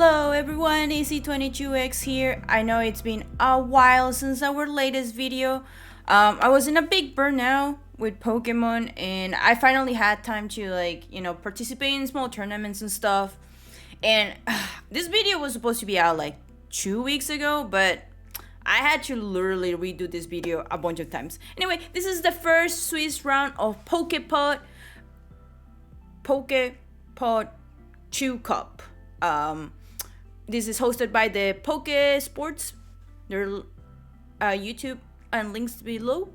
Hello everyone, AC22X here. I know it's been a while since our latest video. I was in a big burnout with Pokemon and I finally had time to participate in small tournaments and stuff. And this video was supposed to be out like 2 weeks ago, but I had to literally redo this video a bunch of times. Anyway, this is the first Swiss round of PokePod 2 Cup. This is hosted by the Poke Sports. Their YouTube and links below.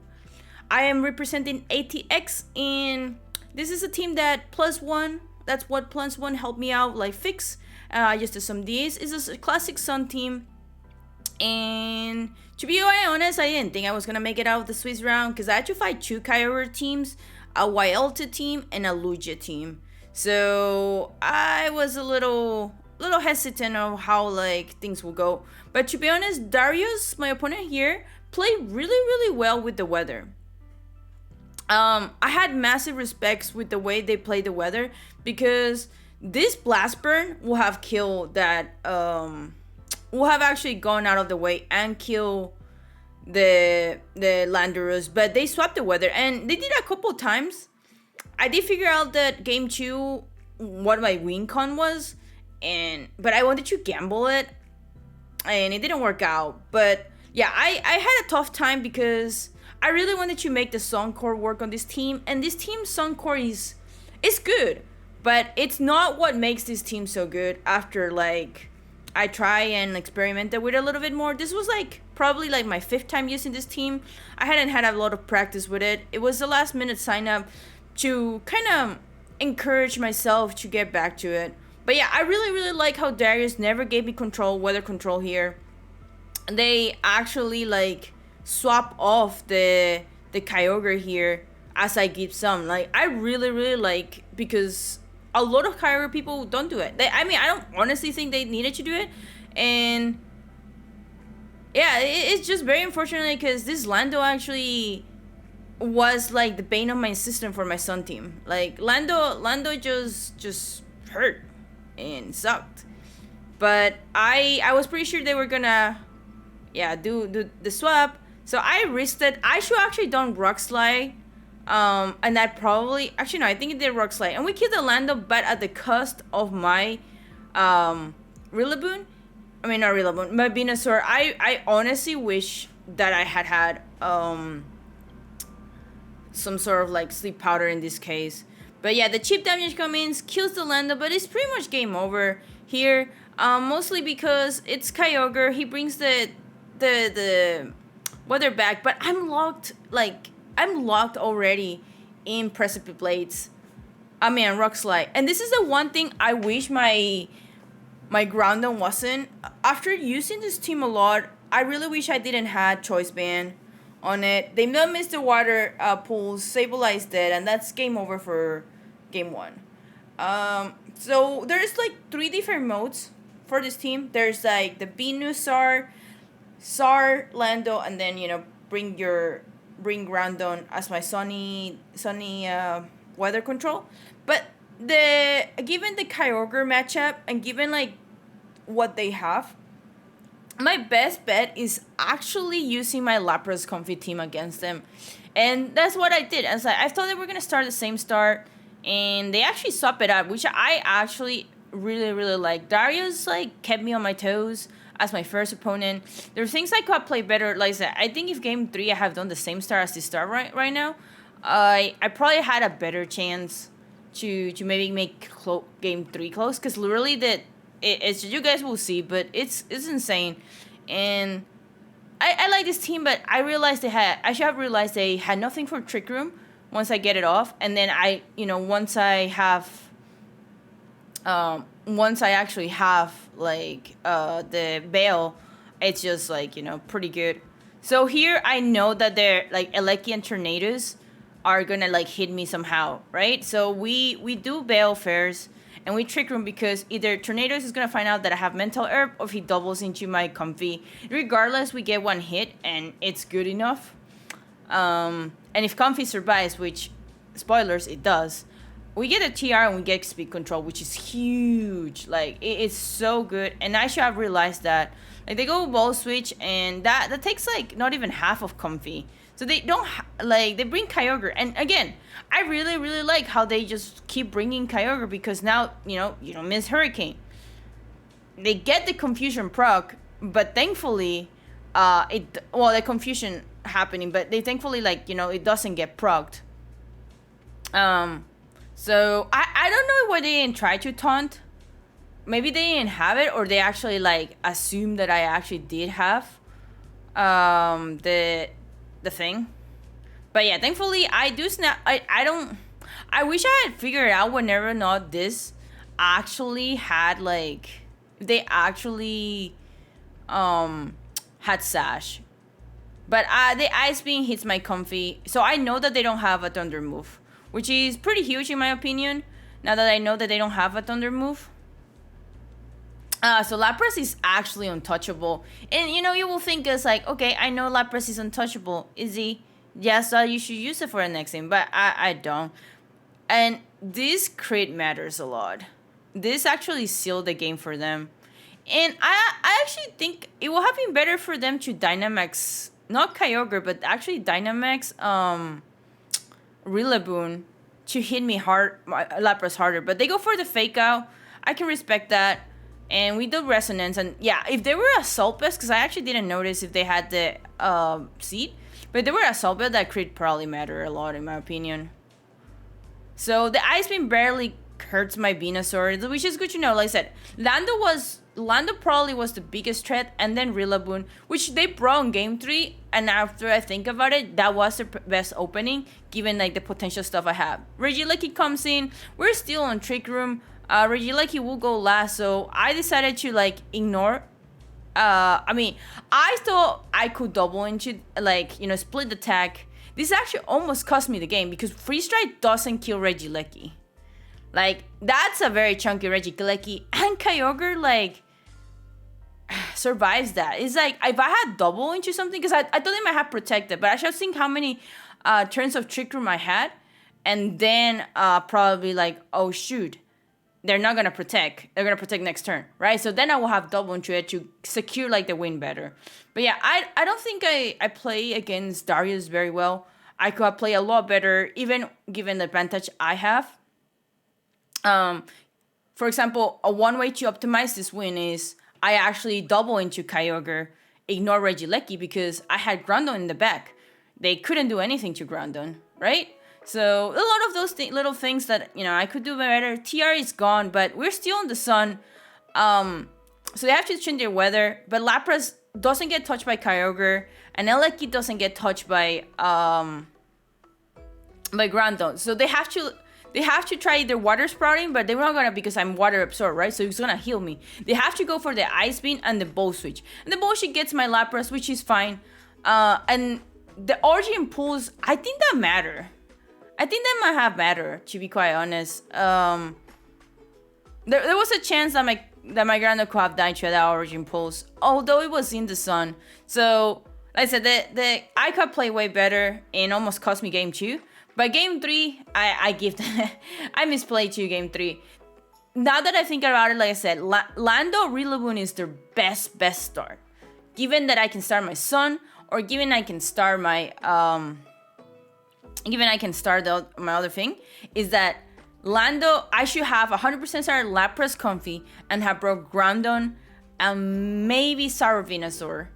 I am representing ATX, and this is a team that +1. That's what +1 helped me out like fix. Just some Ds. It's a classic Sun team, and to be quite honest, I didn't think I was gonna make it out of the Swiss round because I had to fight two Kyogre teams, a Wyalta team, and a Lugia team. So I was a little hesitant of how things will go. But to be honest, Darius, my opponent here, played really well with the weather. I had massive respects with the way they played the weather because this blast burn will have killed that will have actually gone out of the way and kill the Landorus, but they swapped the weather and they did a couple times. I did figure out that game 2 what my win con was, but I wanted to gamble it and it didn't work out. But yeah, I had a tough time because I really wanted to make the Suncore work on this team, and this team Suncore is good, but it's not what makes this team so good. After I try and experimented with it a little bit more. This was probably my 5th time using this team. I hadn't had a lot of practice with it. It was the last minute sign up to kind of encourage myself to get back to it. But yeah, I really like how Darius never gave me weather control here. They actually swap off the Kyogre here as I give some. I really like, because a lot of Kyogre people don't do it. I don't honestly think they needed to do it. And yeah, it's just very unfortunate because this Lando actually was the bane of my system for my Sun team. Lando just hurt and sucked. But I was pretty sure they were gonna do the swap. So I risked it. I should actually done Rock Slide. And that probably actually no, I think it did Rock Slide. And we killed the Lando, but at the cost of my Rillaboom. I mean not Rillaboom, my Venusaur. I honestly wish that I had some sort of sleep powder in this case. But yeah, the chip damage comes in, kills the Lando, but it's pretty much game over here. Mostly because it's Kyogre. He brings the weather back, but I'm locked already in Precipice Blades. Rock Slide. And this is the one thing I wish my Groudon wasn't. After using this team a lot, I really wish I didn't have Choice Band on it. They missed the water pools, stabilized it, and that's game over for game 1. So there's 3 different modes for this team. There's the Venusaur, Sar, Lando, and then bring Groudon as my sunny weather control. But given the Kyogre matchup and given what they have, my best bet is actually using my Lapras Comfy team against them. And that's what I did. I thought they were going to start the same start, and they actually swap it up, which I actually really like. Darius kept me on my toes as my first opponent. There are things I could play better. I think if game 3 I have done the same start as the start right now, I probably had a better chance to maybe make game 3 close, because literally it's you guys will see, but it's insane. And I like this team, but I realized I should have realized they had nothing for Trick Room once I get it off, and then once I actually have the Veil, it's just pretty good. So here I know that they're Eleki and Tornadoes are gonna hit me somehow, right? So we do Veil first, and we Trick Room because either Tornadoes is gonna find out that I have Mental Herb, or if he doubles into my Comfy. Regardless, we get one hit and it's good enough. And if Comfy survives, which spoilers, it does, we get a TR and we get speed control, which is huge. Like it's so good, and I should have realized that. Like they go ball switch, and that takes like not even half of comfy. So they don't like they bring Kyogre, and again, I really really like how they just keep bringing Kyogre because now you don't miss Hurricane. They get the confusion proc, but thankfully, the confusion happening, but they thankfully it doesn't get procced. So I don't know why they didn't try to taunt. Maybe they didn't have it, or they actually like assumed that I actually did have the thing. But yeah, thankfully I do snap. I don't. I wish I had figured out whenever or not this actually had like they actually had sash. But the Ice Beam hits my comfy, so I know that they don't have a Thunder move, which is pretty huge in my opinion. Now that I know that they don't have a Thunder move. So Lapras is actually untouchable. And you will think it's like, okay, I know Lapras is untouchable. Is he? Yes, you should use it for the next game, but I don't. And this crit matters a lot. This actually sealed the game for them. And I actually think it will have been better for them to Dynamax, not Kyogre, but actually Dynamax Rillaboom to hit me Lapras harder. But they go for the fake out. I can respect that. And we do resonance, and yeah, if they were a Assault Vest, because I actually didn't notice if they had the seed, but if they were a Assault Vest, that crit probably matter a lot in my opinion. So the Ice Beam barely hurts my Venusaur, which is good to know. Like I said, Lando probably was the biggest threat, and then Rillaboom, which they brought in Game 3, and after I think about it, that was the best opening, given like the potential stuff I have. Regieleki comes in, we're still on Trick Room. Regieleki will go last, so I decided to like ignore. I thought I could double into split the attack. This actually almost cost me the game because Freeze Strike doesn't kill Regieleki. Like that's a very chunky Regieleki, and Kyogre like survives that. It's like if I had double into something, because I thought they might have protected, but I should think how many turns of Trick Room I had, and then probably like, oh shoot, they're not gonna protect. They're gonna protect next turn, right? So then I will have double into it to secure like the win better. But yeah, I don't think I play against Darius very well. I could play a lot better, even given the advantage I have. For example, one way to optimize this win is I actually double into Kyogre, ignore Regieleki because I had Groudon in the back. They couldn't do anything to Groudon, right? So a lot of those little things that I could do better. TR is gone, but we're still in the sun. So they have to change their weather. But Lapras doesn't get touched by Kyogre, and Eleki doesn't get touched by Groudon. So they have to try their water sprouting, but they're not gonna because I'm water absorbed, right? So it's gonna heal me. They have to go for the Ice Beam and the Bow Switch, and the Bow Switch gets my Lapras, which is fine. And the Origin pulls, I think that matter. I think that might have mattered, to be quite honest. There was a chance that my Groudon could have died to that Origin Pulse, although it was in the sun. So, like I said, I could play way better and almost cost me game 2. But game 3, I misplayed game 3. Now that I think about it, like I said, Lando Rillaboom is their best start. Given that I can start my Sun, or given I can start my my other thing, is that Lando, I should have 100% started Lapras Comfy and have brought Groudon and maybe Sour Venusaur.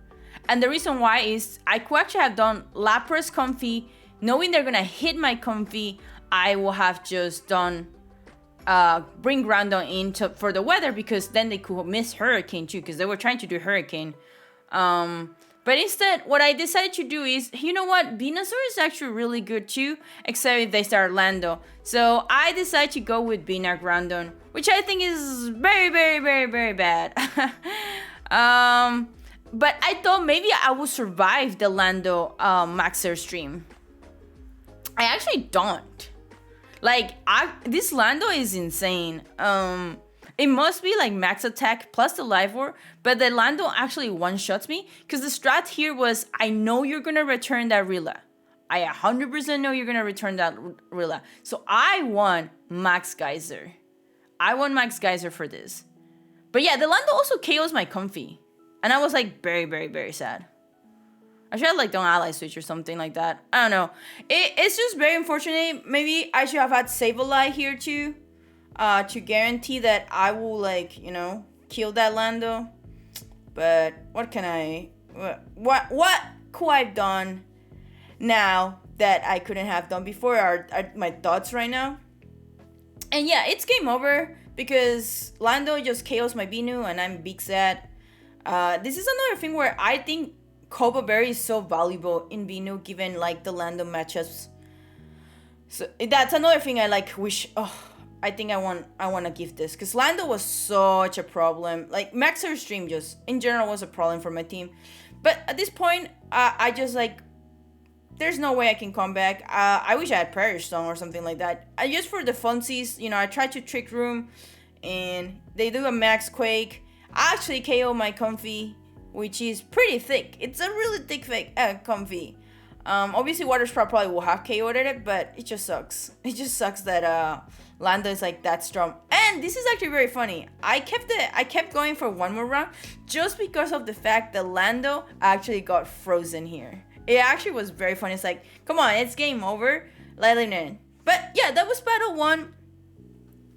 And the reason why is I could actually have done Lapras Comfy, knowing they're gonna hit my Comfy. I will have just done bring Groudon in for the weather, because then they could miss Hurricane too, because they were trying to do Hurricane. But instead, what I decided to do is, you know what? Venusaur is actually really good too, except if they start Lando. So I decided to go with Bina Groudon, which I think is very, very, very, very bad. But I thought maybe I would survive the Lando Maxer stream. I actually don't. Like, this Lando is insane. It must be like max attack plus the live orb, but the Lando actually one-shots me, because the strat here was, I know you're gonna return that Rilla. I 100% know you're gonna return that Rilla. So I want Max Geyser. I want Max Geyser for this. But yeah, the Lando also KOs my Comfy. And I was like very, very, very sad. I should have like done ally switch or something like that. I don't know. It's just very unfortunate. Maybe I should have had Sableye here too. To guarantee that I will like, kill that Lando. But what can I... What could I have done now that I couldn't have done before are my thoughts right now. And yeah, it's game over because Lando just KOs my Binu and I'm big sad. This is another thing where I think Copa Berry is so valuable in Binu given like the Lando matchups. So that's another thing I like wish. I think I want to give this because Lando was such a problem. Like Maxer Stream just in general was a problem for my team. But at this point, I just like there's no way I can come back. I wish I had Prairie Stone or something like that. Just for the funsies, I tried to Trick Room and they do a Max Quake. I actually KO my Comfy, which is pretty thick. It's a really thick Comfy. Obviously Water Sprout probably will have KO'd it, but it just sucks. It just sucks that Lando is like that strong. And this is actually very funny. I kept going for one more round just because of the fact that Lando actually got frozen here. It actually was very funny. It's like, come on, it's game over. Let it in. But yeah, that was battle 1.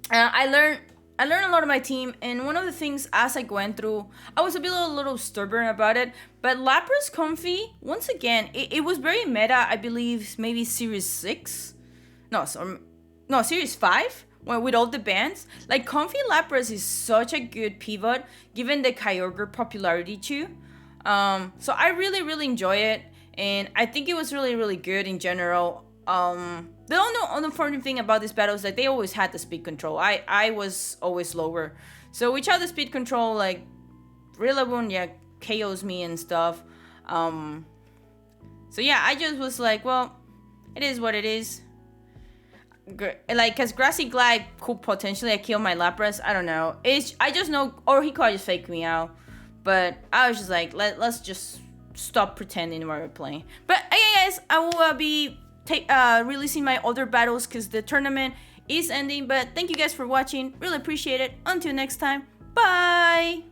I learned a lot of my team, and one of the things as I went through, I was a little stubborn about it. But Lapras Comfy, once again, it was very meta. I believe maybe Series 6, Series 5, with all the bands. Like Comfy Lapras is such a good pivot given the Kyogre popularity too. So I really, really enjoy it, and I think it was really, really good in general. The only unfortunate thing about this battle is that they always had the speed control. I was always lower. So without the speed control, like Rillaboom, KOs me and stuff. So yeah, I just was like, well, it is what it is. Like, cause Grassy Glide could potentially kill my Lapras. I don't know. I just know, or he could just fake me out. But I was just like, let's just stop pretending while we're playing. But okay, guys, I will be releasing my other battles because the tournament is ending. But thank you guys for watching. Really appreciate it. Until next time, bye.